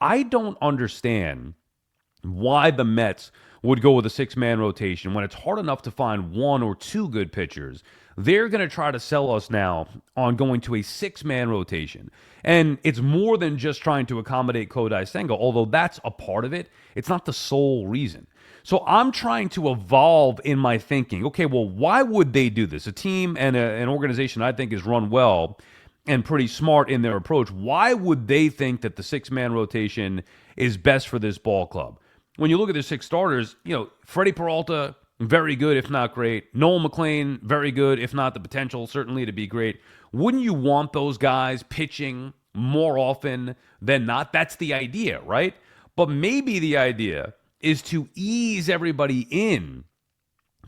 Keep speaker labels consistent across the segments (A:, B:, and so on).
A: I don't understand why the Mets would go with a six-man rotation when it's hard enough to find one or two good pitchers. They're going to try to sell us now on going to a six-man rotation. And it's more than just trying to accommodate Kodai Senga, although that's a part of it. It's not the sole reason. So I'm trying to evolve in my thinking. Okay, well, why would they do this? A team and an organization I think is run well and pretty smart in their approach. Why would they think that the six-man rotation is best for this ball club? When you look at the six starters, Freddie Peralta, very good, if not great. Noel McLean, very good, if not the potential, certainly to be great. Wouldn't you want those guys pitching more often than not? That's the idea, right? But maybe the idea is to ease everybody in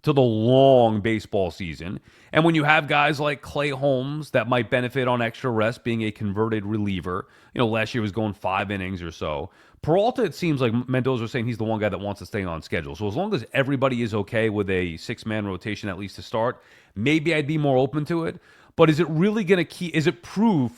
A: to the long baseball season. And when you have guys like Clay Holmes that might benefit on extra rest, being a converted reliever, last year was going 5 innings or so. Peralta, it seems like Mendoza was saying he's the one guy that wants to stay on schedule. So as long as everybody is okay with a six-man rotation, at least to start, maybe I'd be more open to it. But is it really going to keep, is it proven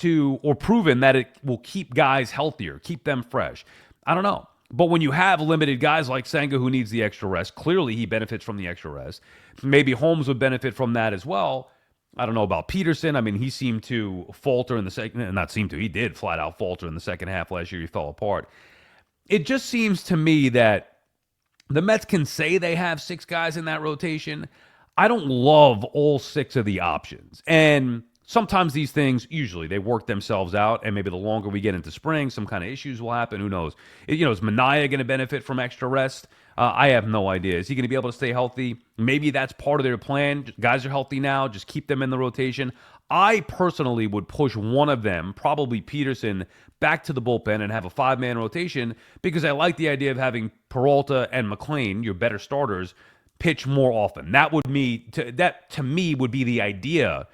A: that it will keep guys healthier, keep them fresh? I don't know. But when you have limited guys like Senga who needs the extra rest, clearly he benefits from the extra rest. Maybe Holmes would benefit from that as well. I don't know about Peterson. I mean, he seemed to falter in the second, not seemed to, he did flat out falter in the second half last year. He fell apart. It just seems to me that the Mets can say they have six guys in that rotation. I don't love all six of the options. And sometimes these things, usually, they work themselves out, and maybe the longer we get into spring, some kind of issues will happen. Who knows? Is Manaea going to benefit from extra rest? I have no idea. Is he going to be able to stay healthy? Maybe that's part of their plan. Guys are healthy now. Just keep them in the rotation. I personally would push one of them, probably Peterson, back to the bullpen and have a five-man rotation because I like the idea of having Peralta and McLean, your better starters, pitch more often. That to me would be the idea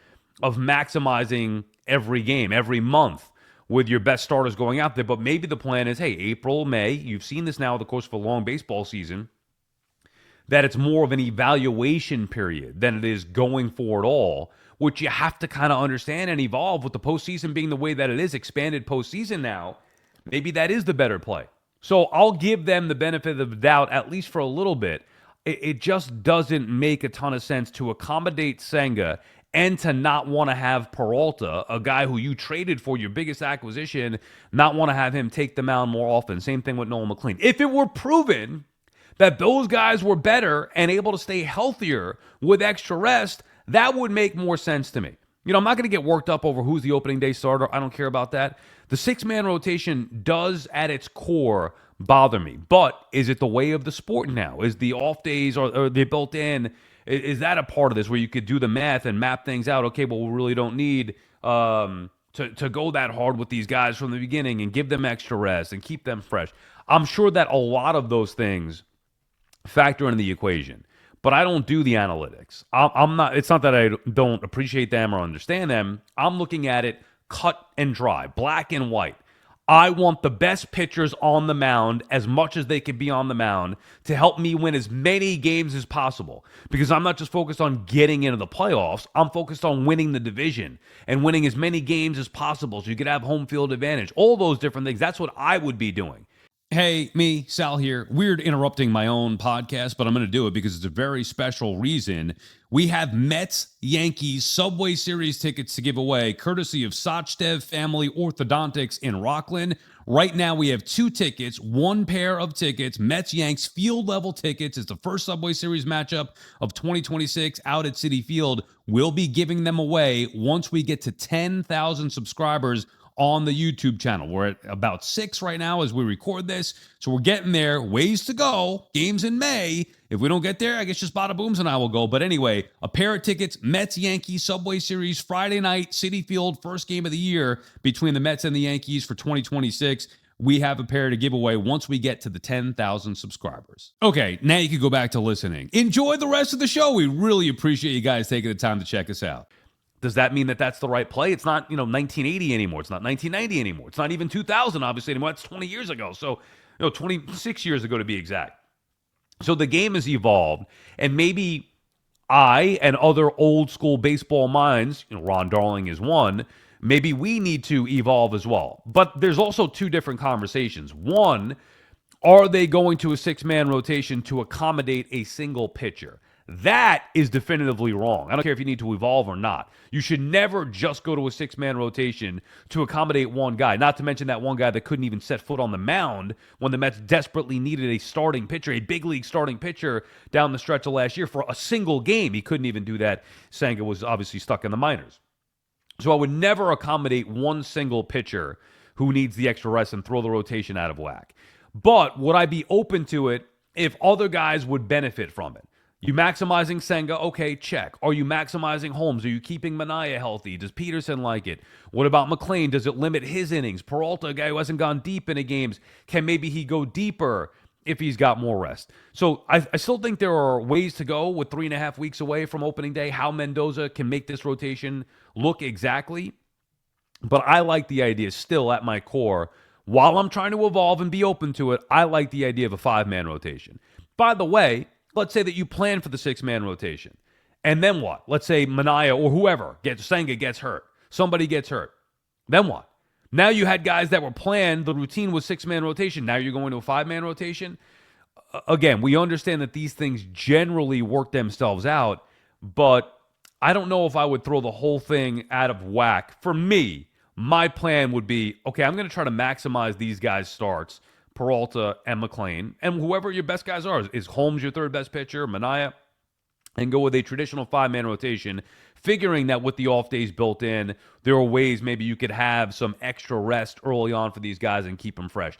A: of maximizing every game, every month with your best starters going out there. But maybe the plan is, hey, April, May, you've seen this now over the course of a long baseball season, that it's more of an evaluation period than it is going for it all, which you have to kind of understand and evolve with the postseason being the way that it is, expanded postseason now. Maybe that is the better play. So I'll give them the benefit of the doubt, at least for a little bit. It just doesn't make a ton of sense to accommodate Senga and to not want to have Peralta, a guy who you traded for your biggest acquisition, not want to have him take the mound more often. Same thing with Noel McLean. If it were proven that those guys were better and able to stay healthier with extra rest, that would make more sense to me. I'm not going to get worked up over who's the opening day starter. I don't care about that. The six-man rotation does, at its core, bother me. But is it the way of the sport now? Is the off days, or they built in, is that a part of this where you could do the math and map things out? Okay, well, we really don't need to go that hard with these guys from the beginning and give them extra rest and keep them fresh. I'm sure that a lot of those things factor into the equation, but I don't do the analytics. I'm not. It's not that I don't appreciate them or understand them. I'm looking at it cut and dry, black and white. I want the best pitchers on the mound as much as they can be on the mound to help me win as many games as possible. Because I'm not just focused on getting into the playoffs. I'm focused on winning the division and winning as many games as possible so you could have home field advantage. All those different things. That's what I would be doing. Hey, me, Sal here. Weird interrupting my own podcast, but I'm going to do it because it's a very special reason. We have Mets-Yankees Subway Series tickets to give away, courtesy of Sachdev Family Orthodontics in Rockland. Right now, we have 2 tickets, 1 pair of tickets, Mets-Yanks field-level tickets. It's the first Subway Series matchup of 2026 out at Citi Field. We'll be giving them away once we get to 10,000 subscribers on the YouTube channel. We're at about 6 right now as we record this, so we're getting there. Ways to go. Games in May. If we don't get there, I guess just Badabooms and I will go. But anyway, a pair of tickets, Mets-Yankees Subway Series, Friday night, Citi Field, first game of the year between the Mets and the Yankees for 2026. We have a pair to give away once we get to the 10,000 subscribers. Okay, now you can go back to listening. Enjoy the rest of the show. We really appreciate you guys taking the time to check us out. Does that mean that that's the right play? It's not, 1980 anymore. It's not 1990 anymore. It's not even 2000, obviously, anymore. It's 20 years ago. So, 26 years ago to be exact. So the game has evolved, and maybe I and other old school baseball minds, Ron Darling is one, maybe we need to evolve as well. But there's also two different conversations. One, are they going to a six-man rotation to accommodate a single pitcher? That is definitively wrong. I don't care if you need to evolve or not. You should never just go to a six-man rotation to accommodate one guy, not to mention that one guy that couldn't even set foot on the mound when the Mets desperately needed a starting pitcher, a big league starting pitcher down the stretch of last year for a single game. He couldn't even do that. Senga was obviously stuck in the minors. So I would never accommodate one single pitcher who needs the extra rest and throw the rotation out of whack. But would I be open to it if other guys would benefit from it? You maximizing Senga? Okay, check. Are you maximizing Holmes? Are you keeping Manaea healthy? Does Peterson like it? What about McLean? Does it limit his innings? Peralta, a guy who hasn't gone deep into games, can maybe he go deeper if he's got more rest? So I still think there are ways to go with 3.5 weeks away from opening day, how Mendoza can make this rotation look exactly. But I like the idea still at my core. While I'm trying to evolve and be open to it, I like the idea of a 5-man rotation. By the way, let's say that you plan for the 6-man rotation. And then what? Let's say Manaea or whoever Senga gets hurt. Somebody gets hurt. Then what? Now you had guys that were planned. The routine was 6-man rotation. Now you're going to a 5-man rotation. Again, we understand that these things generally work themselves out, but I don't know if I would throw the whole thing out of whack. For me, my plan would be, okay, I'm going to try to maximize these guys' starts, Peralta and McLean, and whoever your best guys are. Is Holmes your third best pitcher, Manaea, and go with a traditional 5-man rotation, figuring that with the off days built in, there are ways maybe you could have some extra rest early on for these guys and keep them fresh.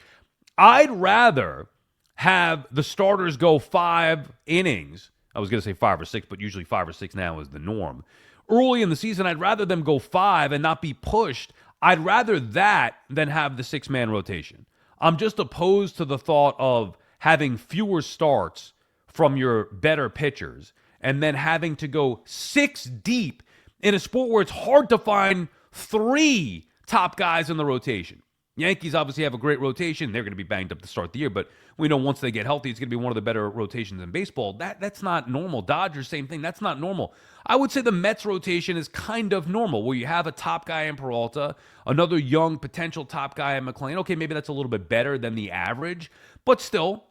A: I'd rather have the starters go 5 innings. I was going to say 5 or 6, but usually 5 or 6 now is the norm. Early in the season, I'd rather them go 5 and not be pushed. I'd rather that than have the 6-man rotation. I'm just opposed to the thought of having fewer starts from your better pitchers and then having to go 6 deep in a sport where it's hard to find 3 top guys in the rotation. Yankees obviously have a great rotation. They're going to be banged up to start the year, but we know once they get healthy, it's going to be one of the better rotations in baseball. That's not normal. Dodgers, same thing. That's not normal. I would say the Mets rotation is kind of normal, where you have a top guy in Peralta, another young potential top guy in McLean. Okay, maybe that's a little bit better than the average, but still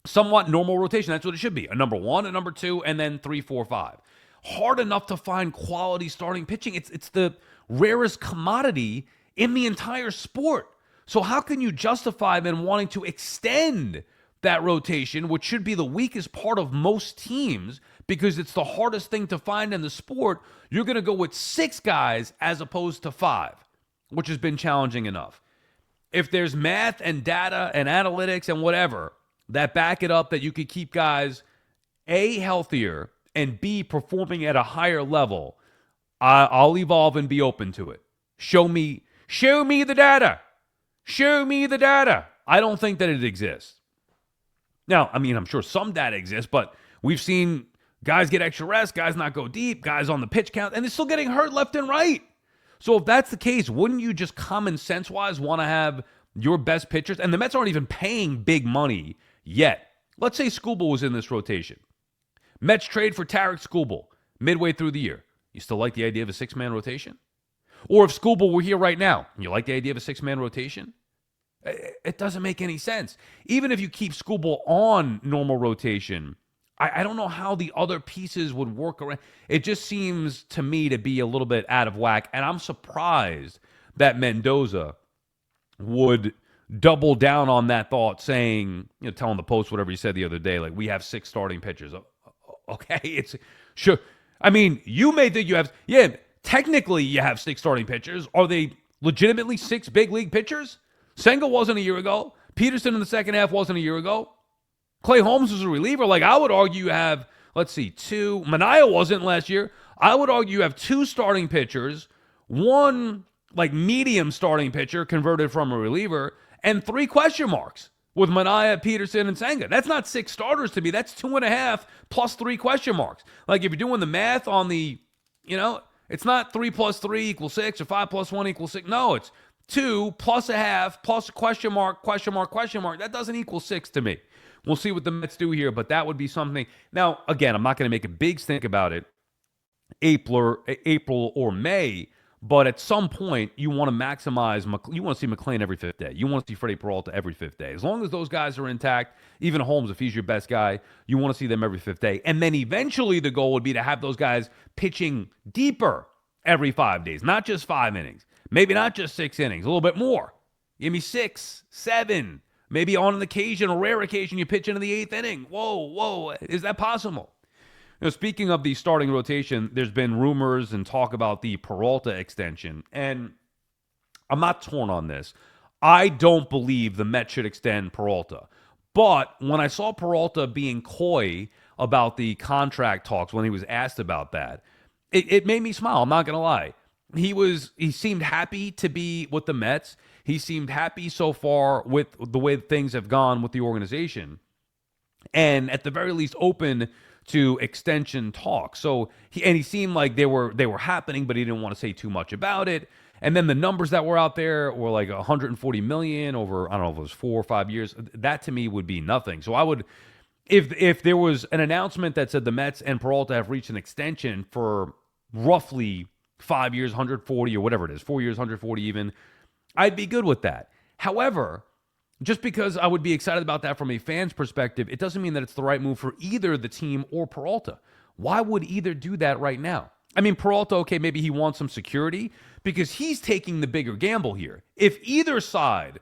A: somewhat normal rotation. That's what it should be. A number 1, a number 2, and then 3, 4, 5. Hard enough to find quality starting pitching. It's the rarest commodity in the entire sport. So how can you justify then wanting to extend that rotation, which should be the weakest part of most teams, because it's the hardest thing to find in the sport? You're going to go with 6 guys as opposed to 5, which has been challenging enough. If there's math and data and analytics and whatever that back it up that you could keep guys, A, healthier, and B, performing at a higher level, I'll evolve and be open to it. Show me the data. Show me the data. I don't think that it exists. Now, I mean, I'm sure some data exists, but we've seen guys get extra rest, guys not go deep, guys on the pitch count, and they're still getting hurt left and right. So if that's the case, wouldn't you just common sense-wise want to have your best pitchers? And the Mets aren't even paying big money yet. Let's say Skubal was in this rotation. Mets trade for Tarek Skubal midway through the year. You still like the idea of a 6-man rotation? Or if Skubal were here right now, you like the idea of a 6-man rotation? It doesn't make any sense. Even if you keep Skubal on normal rotation, I don't know how the other pieces would work around. It just seems to me to be a little bit out of whack, and I'm surprised that Mendoza would double down on that thought, saying, telling the Post whatever he said the other day, like, we have 6 starting pitchers. Okay, it's sure. I mean, you may think you have, technically you have 6 starting pitchers. Are they legitimately 6 big league pitchers? Senga wasn't a year ago. Peterson in the second half wasn't a year ago. Clay Holmes was a reliever. Like, I would argue you have, 2. Manaea wasn't last year. I would argue you have 2 starting pitchers, 1 medium starting pitcher converted from a reliever, and 3 question marks with Manaea, Peterson, and Senga. That's not 6 starters to me. That's 2.5 plus 3 question marks. Like, if you're doing the math on the, it's not 3 plus 3 equals 6 or 5 plus 1 equals 6. No, it's 2 plus a half plus a question mark, question mark, question mark. That doesn't equal 6 to me. We'll see what the Mets do here, but that would be something. Now, again, I'm not going to make a big stink about it April or May, But at some point, you want to maximize. You want to see McClain every fifth day. You want to see Freddie Peralta every fifth day. As long as those guys are intact, even Holmes, if he's your best guy, you want to see them every fifth day. And then eventually, the goal would be to have those guys pitching deeper every 5 days, not just 5 innings, maybe not just 6 innings, a little bit more. Give me 6, 7, maybe on an occasion, a rare occasion, you pitch into the 8th inning. Whoa, is that possible? Speaking of the starting rotation, there's been rumors and talk about the Peralta extension, and I'm not torn on this. I don't believe the Mets should extend Peralta. But when I saw Peralta being coy about the contract talks when he was asked about that, it made me smile. I'm not going to lie. He seemed happy to be with the Mets. He seemed happy so far with the way things have gone with the organization. And at the very least open to extension talk. So he seemed like they were happening, but he didn't want to say too much about it. And then the numbers that were out there were like 140 million over, I don't know if it was 4 or 5 years. That to me would be nothing. So I would, if there was an announcement that said the Mets and Peralta have reached an extension for roughly 5 years, 140 or whatever it is, 4 years, 140 even, I'd be good with that. However, just because I would be excited about that from a fan's perspective, it doesn't mean that it's the right move for either the team or Peralta. Why would either do that right now? I mean, Peralta, okay, maybe he wants some security because he's taking the bigger gamble here. If either side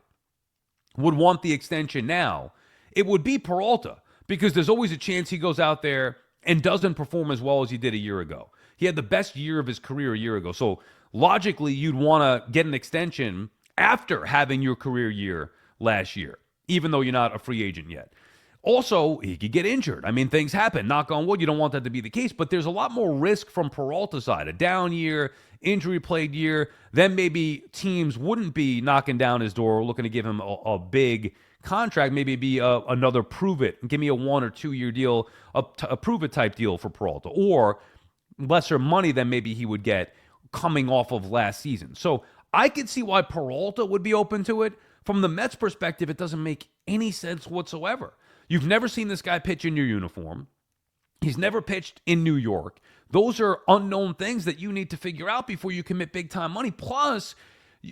A: would want the extension now, it would be Peralta because there's always a chance he goes out there and doesn't perform as well as he did a year ago. He had the best year of his career a year ago. So logically, you'd want to get an extension after having your career year last year, even though you're not a free agent yet. Also, he could get injured. I mean, things happen. Knock on wood, you don't want that to be the case, but there's a lot more risk from Peralta's side. A down year, injury-plagued year, then maybe teams wouldn't be knocking down his door looking to give him a big contract. Maybe it'd be another prove-it. Give me a 1 or 2 year deal, a prove-it type deal for Peralta, or lesser money than maybe he would get coming off of last season. So I could see why Peralta would be open to it. From the Mets' perspective, it doesn't make any sense whatsoever. You've never seen this guy pitch in your uniform. He's never pitched in New York. Those are unknown things that you need to figure out before you commit big-time money. Plus,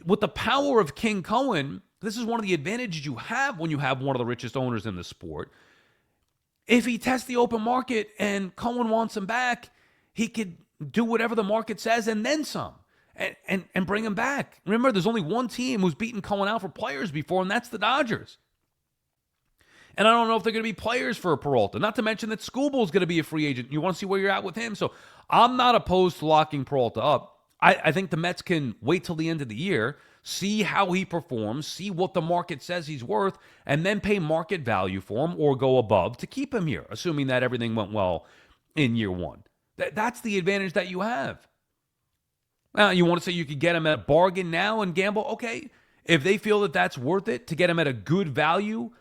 A: with the power of King Cohen, this is one of the advantages you have when you have one of the richest owners in the sport. If he tests the open market and Cohen wants him back, he could do whatever the market says and then some. And bring him back. Remember, there's only one team who's beaten Cohen out for players before, and that's the Dodgers. And I don't know if they're going to be players for Peralta. Not to mention that Scooble's going to be a free agent. You want to see where you're at with him. So I'm not opposed to locking Peralta up. I think the Mets can wait till the end of the year, see how he performs, see what the market says he's worth, and then pay market value for him or go above to keep him here, assuming that everything went well in year one. That's the advantage that you have. You want to say you could get him at a bargain now and gamble? Okay. If they feel that that's worth it to get him at a good value,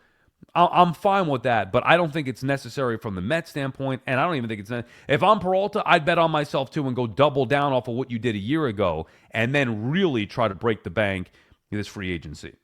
A: I'm fine with that. But I don't think it's necessary from the Mets standpoint, and I don't even think it's necessary. If I'm Peralta, I'd bet on myself too and go double down off of what you did a year ago and then really try to break the bank in this free agency.